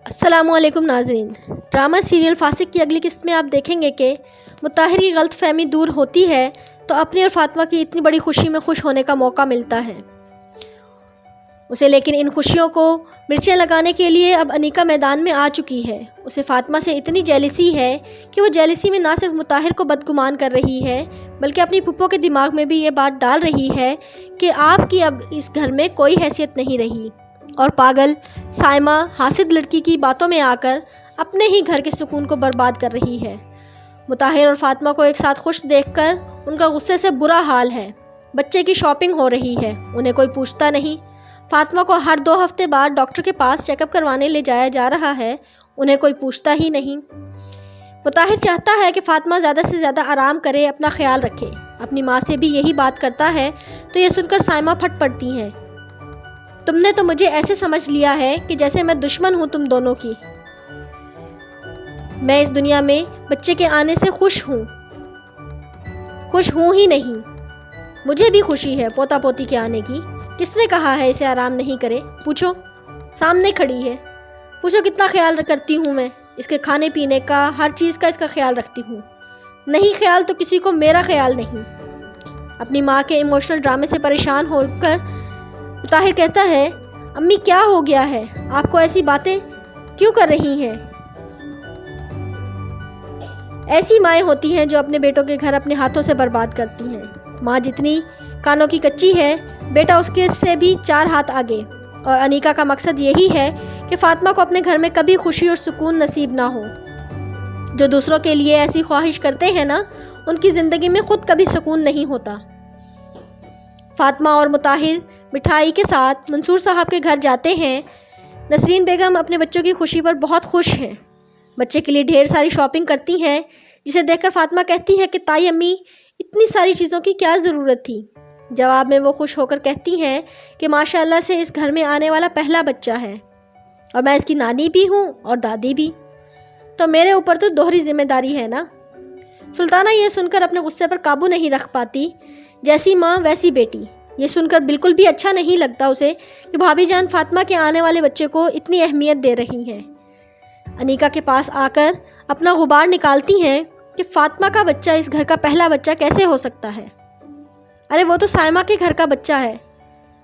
अस्सलामु अलैकुम नाज़रीन। ड्रामा सीरियल फासिक की अगली किस्त में आप देखेंगे कि मुताहिर की गलत फहमी दूर होती है तो अपनी और फातिमा की इतनी बड़ी खुशी में खुश होने का मौका मिलता है उसे। लेकिन इन खुशियों को मिर्चें लगाने के लिए अब अनीका मैदान में आ चुकी है। उसे फातिमा से इतनी जेलसी है कि वो जेलसी में ना सिर्फ मुताहिर को बदगुमान कर रही है बल्कि अपनी पुप्पो के दिमाग में भी ये बात डाल रही है कि आपकी अब इस घर में कोई हैसियत नहीं रही। और पागल साइमा हासिद लड़की की बातों में आकर अपने ही घर के सुकून को बर्बाद कर रही है। मुताहिर और फातिमा को एक साथ खुश देखकर उनका गुस्से से बुरा हाल है। बच्चे की शॉपिंग हो रही है, उन्हें कोई पूछता नहीं। फातिमा को हर 2 हफ्ते बाद डॉक्टर के पास चेकअप करवाने ले जाया जा रहा है, उन्हें कोई पूछता ही नहीं। मुताहिर चाहता है कि फातिमा ज़्यादा से ज़्यादा आराम करे, अपना ख्याल रखे। अपनी माँ से भी यही बात करता है तो ये सुनकर साइमा फट पड़ती हैं। तुमने तो मुझे ऐसे समझ लिया है कि जैसे मैं दुश्मन हूँ तुम दोनों की। मैं इस दुनिया में बच्चे के आने से खुश हूँ ही नहीं। मुझे भी खुशी है पोता पोती के आने की। किसने कहा है इसे आराम नहीं करे? पूछो, सामने खड़ी है। पूछो कितना ख्याल करती हूँ मैं इसके खाने पीने का, हर चीज़ का इसका ख्याल रखती हूँ। नहीं ख्याल तो किसी को मेरा ख्याल नहीं। अपनी माँ के इमोशनल ड्रामे से परेशान होकर मुताहिर कहता है, अम्मी क्या हो गया है? आपको ऐसी बातें क्यों कर रही हैं? ऐसी माएँ होती हैं जो अपने बेटों के घर अपने हाथों से बर्बाद करती हैं। माँ जितनी कानों की कच्ची है, बेटा उसके से भी 4 हाथ आगे। और अनीका का मकसद यही है कि फातिमा को अपने घर में कभी खुशी और सुकून नसीब ना हो। जो दूसरों के लिए ऐसी ख्वाहिश करते हैं ना, उनकी ज़िंदगी में खुद कभी सुकून नहीं होता। फातिमा और मुताहिर मिठाई के साथ मंसूर साहब के घर जाते हैं। नसरीन बेगम अपने बच्चों की खुशी पर बहुत खुश हैं। बच्चे के लिए ढेर सारी शॉपिंग करती हैं, जिसे देखकर फातिमा कहती है कि ताई अम्मी इतनी सारी चीज़ों की क्या ज़रूरत थी। जवाब में वो खुश होकर कहती हैं कि माशाल्लाह से इस घर में आने वाला पहला बच्चा है और मैं इसकी नानी भी हूँ और दादी भी, तो मेरे ऊपर तो दोहरी जिम्मेदारी है ना। सुल्ताना ये सुनकर अपने गुस्से पर काबू नहीं रख पाती। जैसी माँ वैसी बेटी। ये सुनकर बिल्कुल भी अच्छा नहीं लगता उसे कि भाभी जान फातिमा के आने वाले बच्चे को इतनी अहमियत दे रही हैं। अनीका के पास आकर अपना गुबार निकालती हैं कि फातिमा का बच्चा इस घर का पहला बच्चा कैसे हो सकता है? अरे वो तो साइमा के घर का बच्चा है।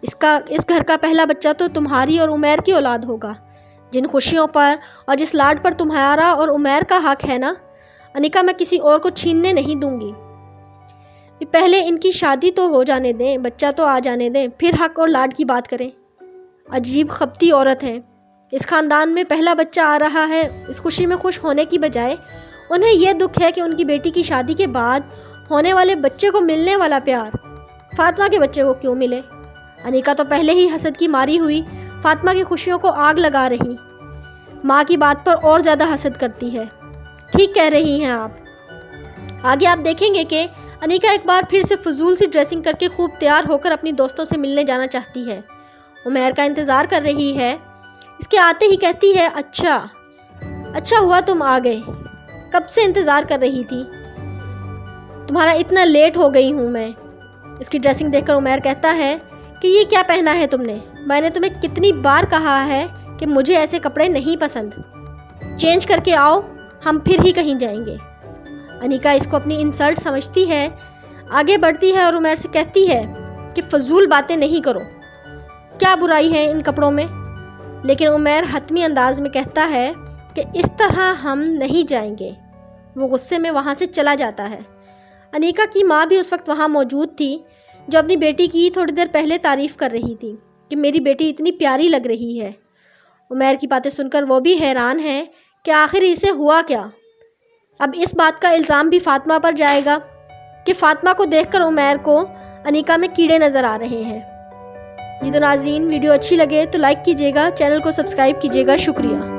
इस घर का पहला बच्चा तो तुम्हारी और उमैर की औलाद होगा। जिन खुशियों पर और जिस लाड पर तुम्हारा और उमैर का हक है ना अनीका, मैं किसी और को छीनने नहीं दूंगी। पहले इनकी शादी तो हो जाने दें, बच्चा तो आ जाने दें, फिर हक और लाड की बात करें। अजीब खपती औरत है। इस ख़ानदान में पहला बच्चा आ रहा है, इस खुशी में खुश होने की बजाय उन्हें यह दुख है कि उनकी बेटी की शादी के बाद होने वाले बच्चे को मिलने वाला प्यार फातिमा के बच्चे को क्यों मिले। अनीका तो पहले ही हसद की मारी हुई फातिमा की खुशियों को आग लगा रही माँ की बात पर और ज़्यादा हसद करती है। ठीक कह रही हैं आप। आगे आप देखेंगे कि अनीका एक बार फिर से फजूल सी ड्रेसिंग करके खूब तैयार होकर अपनी दोस्तों से मिलने जाना चाहती है। उमैर का इंतज़ार कर रही है। इसके आते ही कहती है, अच्छा हुआ तुम आ गए, कब से इंतज़ार कर रही थी, तुम्हारा इतना लेट हो गई हूँ मैं। इसकी ड्रेसिंग देखकर उमैर कहता है कि ये क्या पहना है तुमने? मैंने तुम्हें कितनी बार कहा है कि मुझे ऐसे कपड़े नहीं पसंद, चेंज करके आओ, हम फिर ही कहीं जाएंगे। अनीका इसको अपनी इंसल्ट समझती है, आगे बढ़ती है और उमैर से कहती है कि फजूल बातें नहीं करो, क्या बुराई है इन कपड़ों में। लेकिन उमैर हतमी अंदाज में कहता है कि इस तरह हम नहीं जाएंगे। वो गुस्से में वहाँ से चला जाता है। अनीका की माँ भी उस वक्त वहाँ मौजूद थी, जो अपनी बेटी की थोड़ी देर पहले तारीफ़ कर रही थी कि मेरी बेटी इतनी प्यारी लग रही है। उमैर की बातें सुनकर वो भी हैरान है कि आखिर इसे हुआ क्या। अब इस बात का इल्ज़ाम भी फातिमा पर जाएगा कि फातिमा को देखकर उमैर को अनीका में कीड़े नज़र आ रहे हैं। जी तो नाज़रीन, वीडियो अच्छी लगे तो लाइक कीजिएगा, चैनल को सब्सक्राइब कीजिएगा। शुक्रिया।